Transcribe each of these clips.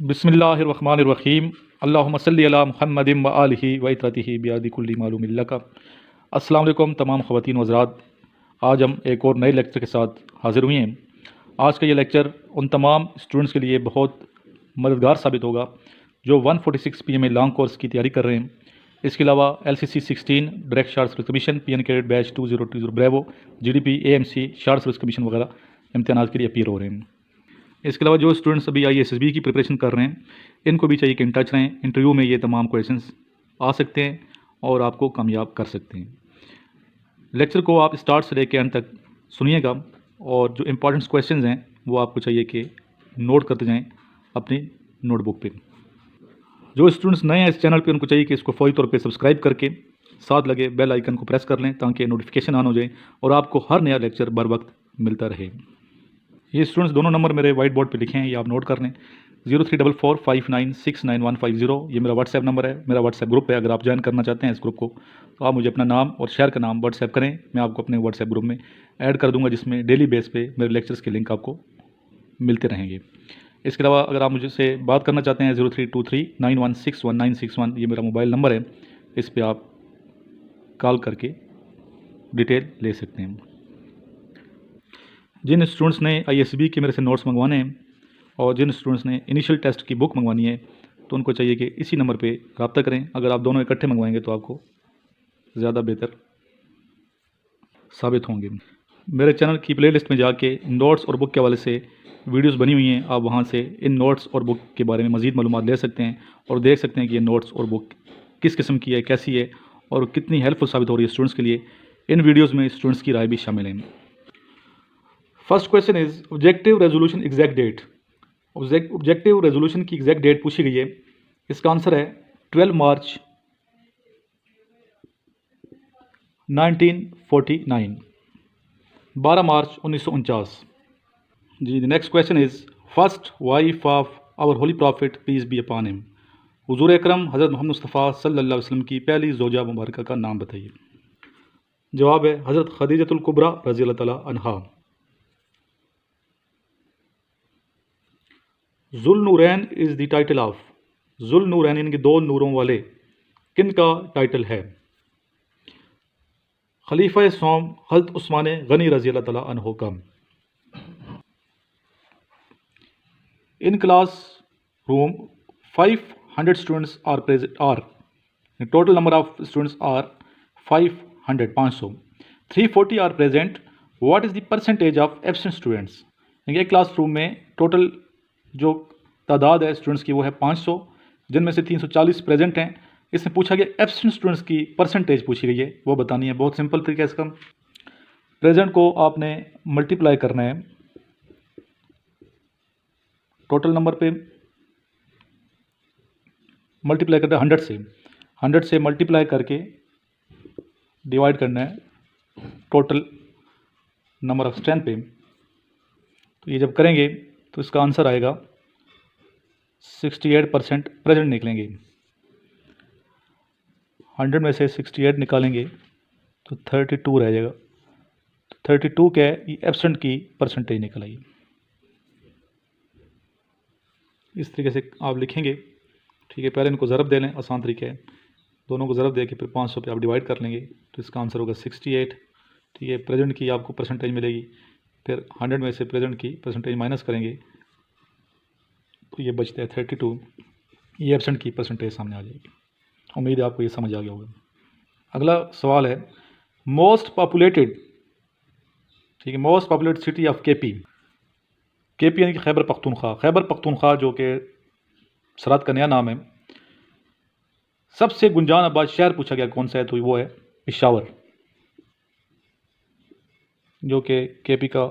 बिस्मिल्लाहिर्रहमानिर्रहीम अल्लाहुम्मा सल्लि अला मुहम्मदिन व आलिहि व इत्रतिहि बियादि कुल्ली मालूमिन लका। अस्सलाम वालेकुम तमाम ख़वातीन व हज़रात, आज हम एक और नए लेक्चर के साथ हाज़िर हुए हैं। आज का ये लेक्चर उन तमाम स्टूडेंट्स के लिए बहुत मददगार साबित होगा जो 146 PMA लॉन्ग कोर्स की तैयारी कर रहे हैं। इसके अलावा LCC 16 direct short service commission, PN cadet batch 2020 bravo, GDP, AMC short service commission वगैरह इम्तिहान के लिए अपीयर हो रहे हैं। इसके अलावा जो स्टूडेंट्स अभी ISSB की प्रिपरेशन कर रहे हैं, इनको भी चाहिए कि इन टच रहें। इंटरव्यू में ये तमाम क्वेश्चंस आ सकते हैं और आपको कामयाब कर सकते हैं। लेक्चर को आप स्टार्ट से लेकर एंड तक सुनिएगा और जो इम्पोर्टेंट क्वेश्चंस हैं वो आपको चाहिए कि नोट करते जाएं अपनी नोटबुक पे। जो स्टूडेंट्स नए हैं इस चैनल पे, उनको चाहिए कि इसको फौरी तौर पे सब्सक्राइब करके साथ लगे बेल आइकन को प्रेस कर लें ताकि नोटिफिकेशन ऑन हो जाए और आपको हर नया लेक्चर बर वक्त मिलता रहे। ये स्टूडेंट्स दोनों नंबर मेरे वाइट बोर्ड पे लिखे हैं, ये आप नोट कर लें। 034459699150 ये मेरा व्हाट्सएप नंबर है, मेरा व्हाट्सएप ग्रुप है। अगर आप ज्वाइन करना चाहते हैं इस ग्रुप को तो आप मुझे अपना नाम और शहर का नाम व्हाट्सएप करें, मैं आपको अपने व्हाट्सएप ग्रुप में ऐड कर दूंगा, जिसमें डेली बेस पे मेरे लेक्चर्स के लिंक आपको मिलते रहेंगे। इसके अलावा अगर आप मुझसे बात करना चाहते हैं 032391619161 ये मेरा मोबाइल नंबर है, इस पर आप कॉल करके डिटेल ले सकते हैं। जिन स्टूडेंट्स ने ISSB के मेरे से नोट्स मंगवाने हैं और जिन स्टूडेंट्स ने इनिशियल टेस्ट की बुक मंगवानी है तो उनको चाहिए कि इसी नंबर पे रब्ता करें। अगर आप दोनों इकट्ठे मंगवाएंगे तो आपको ज़्यादा बेहतर साबित होंगे। मेरे चैनल की प्लेलिस्ट में जाके नोट्स और बुक के हवाले से वीडियोस बनी हुई हैं, आप वहां से इन नोट्स और बुक के बारे में मज़ीद मालूमात ले सकते हैं और देख सकते हैं कि ये नोट्स और बुक किस किस्म की है, कैसी है और कितनी हेल्पफुल साबित हो रही है स्टूडेंट्स के लिए। इन वीडियोज़ में स्टूडेंट्स की राय भी शामिल है। First question is objective resolution exact date. Objective resolution की एग्जैक्ट डेट पूछी गई है। इसका आंसर है 12 मार्च 1949, 12 मार्च 1949। जी, the next question is first wife of our holy prophet peace be upon him. हुजूर अकरम हज़रत मोहम्मद मुस्तफ़ा सल्लल्लाहु अलैहि वसल्लम की पहली ज़ौजा मुबारक का नाम बताइए। जवाब है हज़रत खदीजतुल कुबरा रज़ी अल्लाह तआला अन्हा। ज़ुल्नूरैन इज़ द टाइटल ऑफ। ज़ुल्नूरैन इनके दो नूरों वाले किन का टाइटल है। खलीफा सौम हज़रत उस्मान गनी रज़ी अल्लाह तआला अन्हु का। In class room 500 students are present are total number of students are 500 340 are present. What is the percentage of absent students. एक क्लास रूम में टोटल जो तादाद है स्टूडेंट्स की वो है 500, जिनमें से 340 प्रेजेंट हैं। इसमें पूछा गया एब्सेंट स्टूडेंट्स की परसेंटेज पूछी गई है, वो बतानी है। बहुत सिंपल तरीका है इसका। प्रेजेंट को आपने मल्टीप्लाई करना है टोटल नंबर पे, मल्टीप्लाई करना है 100 से मल्टीप्लाई करके डिवाइड करना है टोटल नंबर ऑफ स्ट्रेंथ पे। तो ये जब करेंगे तो इसका आंसर आएगा 68% प्रेजेंट निकलेंगे। 100 में से 68 निकालेंगे तो 32 रह जाएगा। तो 32 क्या है, ये एब्सेंट की परसेंटेज निकल आई। इस तरीके से आप लिखेंगे, ठीक है। पहले इनको ज़रब दे लें, आसान तरीका है। दोनों को ज़रब दे के फिर 500 पे आप डिवाइड कर लेंगे तो इसका आंसर होगा 68, ठीक है। प्रेजेंट की आपको परसेंटेज मिलेगी, फिर 100 में से प्रेजेंट की परसेंटेज माइनस करेंगे तो ये बचता है 32, ये एब्सेंट की परसेंटेज सामने आ जाएगी। उम्मीद है आपको ये समझ आ गया होगा। अगला सवाल है मोस्ट पॉपुलेटेड, ठीक है, most populated city of KP। KP यानी कि खैबर पख्तूनख्वा। खैबर पख्तूनख्वा जो कि सरात का नया नाम है। सबसे गुंजान आबाद शहर पूछा गया कौन सा है, तो वो है पेशावर, जो कि KP का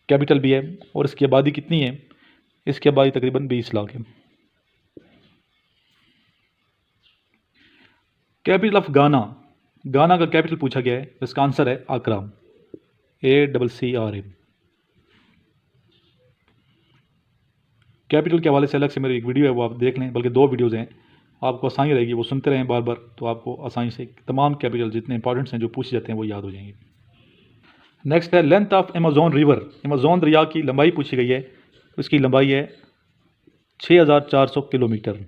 कैपिटल भी है। और इसकी आबादी कितनी है, इसकी आबादी तकरीबन 20 लाख है। कैपिटल ऑफ गाना, गाना का कैपिटल पूछा गया है, इसका आंसर है आकरा, ACCRA। कैपिटल के हवाले से अलग से मेरी एक वीडियो है, वो आप देख लें, बल्कि 2 वीडियोज़ हैं, आपको आसानी रहेगी, वो सुनते रहें बार बार, तो आपको आसानी से तमाम कैपिटल जितने इंपॉर्टेंट्स हैं जो पूछे जाते हैं वो याद हो जाएंगे। नेक्स्ट है length of Amazon river. Amazon दरिया की लंबाई पूछी गई है, तो इसकी लंबाई है 6,400 किलोमीटर,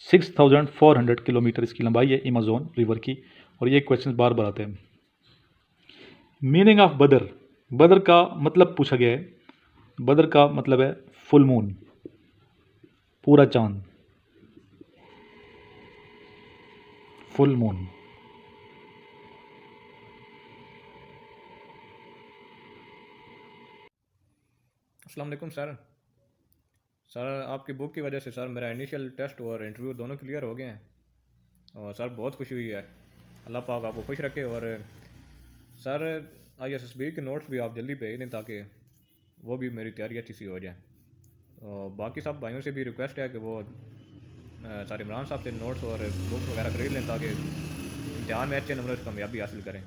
6,400 किलोमीटर इसकी लंबाई है अमेज़न रिवर की। और ये क्वेश्चन बार बार आते हैं। मीनिंग ऑफ बदर, बदर का मतलब पूछा गया है। बदर का मतलब है फुल मून, पूरा चांद, फुल मून। अस्सलाम वालेकुम सर। सर आपकी बुक की वजह से सर मेरा इनिशियल टेस्ट और इंटरव्यू दोनों क्लियर हो गए हैं और सर बहुत खुशी हुई है। अल्लाह पाक आपको खुश रखे। और सर ISSB के नोट्स भी आप जल्दी भेज दें ताकि वो भी मेरी तैयारी अच्छी सी हो जाए। और बाकी सब भाइयों से भी रिक्वेस्ट है कि वो सर इमरान साहब से नोट्स और बुक्स वगैरह खरीद लें ताकि इम्तिहान में अच्छे नंबर से कामयाबी हासिल करें।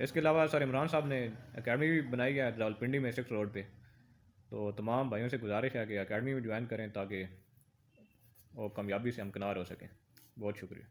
इसके अलावा सर इमरान साहब ने अकेडमी भी बनाई है रावलपिंडी में 6 रोड पे। तो तमाम भाइयों से गुजारिश है कि एकेडमी में ज्वाइन करें ताकि वो कामयाबी से हमकिनार हो सकें। बहुत शुक्रिया।